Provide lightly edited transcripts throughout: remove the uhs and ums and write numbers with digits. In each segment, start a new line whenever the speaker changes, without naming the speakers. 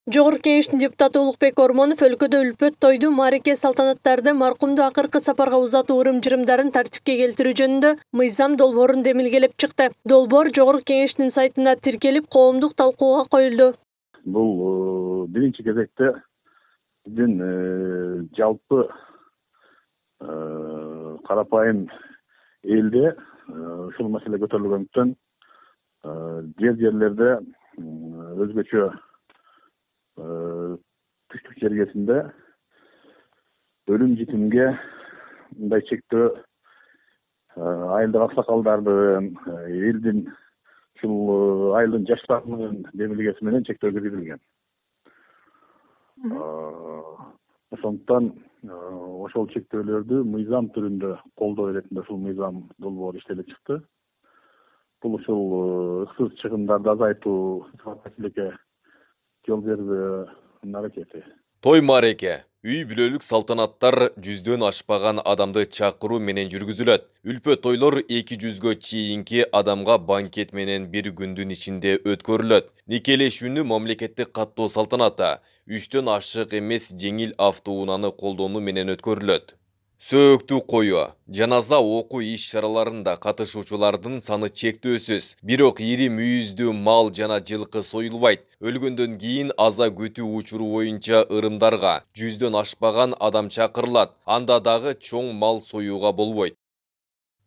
Жогорку Кеңештин депутаты Улукбек Ормонов өлкөдө үлпөт тойду маареке салтанаттарды маркумду акыркы сапарга узатуу ырым-жырымдарын тартипке келтирүү жөнүндө мыйзам долбоорун демилгелеп чыкты. Долбоор Жогорку Кеңештин сайтына тиркелип, коомдук талкууга коюлду.
Бул биринчи кезекте биздин жалпы карапайым элде ушул маселе көтөрүлгөндүктөн жерлерде өзгөчө түштүк жергесинде өлүм житимге мындай чектөө айылдык аксакалдардын элдин ушул айылдын жаштарынын демилгеси менен чектөө киргизилген. Ошондуктан ошол чектөөлөрдү мыйзам түрүндө колдоо иретинде ушул мыйзам долбоору иштелип чыкты. Бул ушул ыксыз чыгымдарды азайтуу сапатчылыкка жол берүүнүн аракети.
Той маареке, үй бүлөлүк салтанаттар жүздөн ашпаган адамды чакыруу менен жүргүзүлөт. Үлпөт тойлор 200гө чейинки адамга банкет менен bir күндүн ичинде өткөрүлөт. Никелешүүнү мамлекеттик каттоо салтаната 3төн ашык эмес жеңил автоунааны колдонуу менен өткөрүлөт. Сөөктүү коюу, жаназа окуу иш-чараларында катышуучулардын саны чектөөсүз. Бирок ири мүйүздүү мал жана жылкы союлбайт. Өлгөндөн кийин аза күтүү учуру боюнча ырымдарга 100дөн ашпаган адам чакырылат. Анда дагы чоң мал союуга болбойт.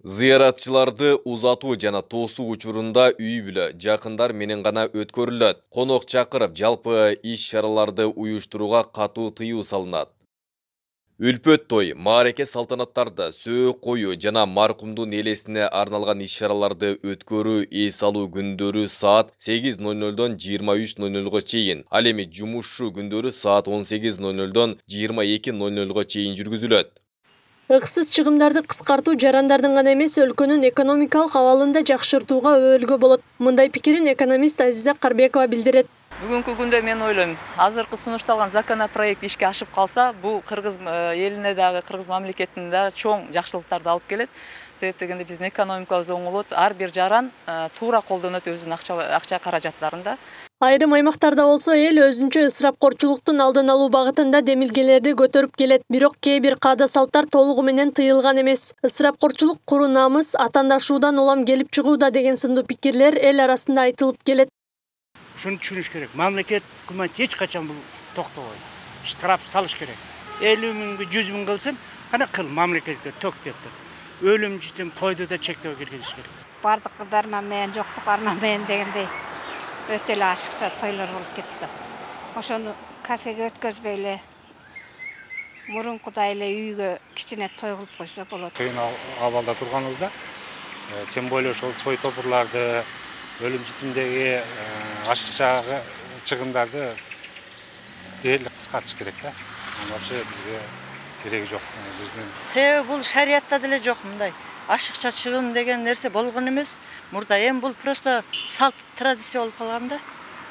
Зыяратчыларды узатуу жана тоосуу учурунда үй бүлө жакындар менен гана өткөрүлөт. Конок чакырып, жалпы иш-чараларды уюштурууга катуу тыюу салынат. Үлпөт той, маареке салтанаттарды, сөök коюу жана маркумдун элесине арналган иш-чараларды өткөрүү эс алуу күндөрү саат 8:00дон 23:00го чейин, ал эми жумушчу күндөрү саат 18:00дон 22:00го чейин жүргүзүлөт.
Ыксыз чыгымдарды кыскартуу жарандардын гана эмес, өлкөнүн экономикалык абалын да жакшыртууга өбөлгө болот. Мындай пикирин экономист Азиза Карбекова билдирет.
Бүгүнкү күндө мен ойлойм, азыркы сунушталган законопроект ишке ашып калса, бул кыргыз элине дагы, кыргыз мамлекетине дагы чоң жакшылыктарды алып келет. Себеп дегенде биздин экономикабыз оңолот, ар бир жаран туура колдонот өзүнүн акча каражаттарында.
Айрым аймактарда болсо эл өзүнчө ысырапкорчулуктун алдын алуу багытында демилгелерди көтөрүп келет. Бирок кээ бир каада салттар толугу менен тыйылган эмес. Ысырапкорчулук куру намыс, атаандашуудан улам келип чыгууда деген сындуу пикирлер эл арасында айтылып келет.
Ушуну түшүнүш керек. Мамлекет өкмөт эч качан бул токтобойт. Штраф салыш керек. 50 миңби 100 миң кылсын, кана кыл мамлекетке ток деп. Өлүм житим тойду да чектөө киргизиш керек.
Бардыкы дарман менен, жоктук арман менен дегендей өтө эле ашыкча тойлор болуп кетти. Ошону кафеге өткөзбөй эле мурункудай эле үйгө кичине той кылып койсо болот.
Кыйын абалда турганыбызда, тем более ошол той топурларды, өлүм житимдеги ашыкча чыгымдарды дээрлик кыскартыш керек да. Вообще бизге кереги жок. Биздин
себеби бул шариятта деле жок мындай. Ашыкча чыгым деген нерсе болгон эмес. Мурда эми бул просто салт, традиция болуп калган да.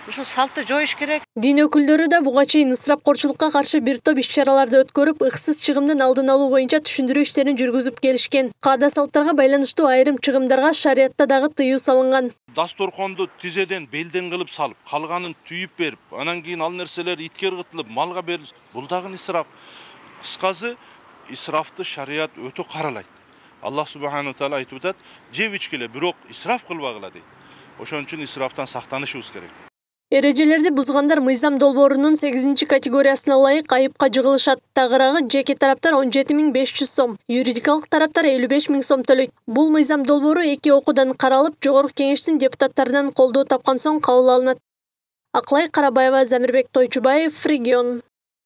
Ушул салтты жоюш керек.
Дин өкүлдөрү да буга чейин ысырапкорчулукка каршы бир топ иш-чараларды өткөрүп, ыксыз чыгымдын алдын алуу боюнча түшүндүрүү иштерин жүргүзүп келишкен. Каада салттарга байланыштуу айрым чыгымдарга шариятта дагы тыюу салынган.
Дасторконду тизеден, белден кылып салып, калганын түйүп берип, анан кийин ал нерселер итке ыргытылып, малга берилип, бул дагы исраф. Кыскасы, исрафты шарият өтө каралайт. Аллах субхану таала айтып атат, жеп ичкиле, бирок исраф кылбагыла дейт. Ошон үчүн исрафтан сактанышыбыз керек.
Эрежелерди бузгандар мыйзам долбоорунун 8-категориясына ылайык айыпка жыгылышат. Тагыраагы жеке тараптар 17.500 сом, юридикалык тараптар 55.000 сом төлөйт. Бул мыйзам долбоору 2 окуудан каралып, Жогорку Кеңештин депутаттарынан колдоо тапкан соң кабыл алынат. Аклай Карабаева, Замирбек Тойчубаев, Регион.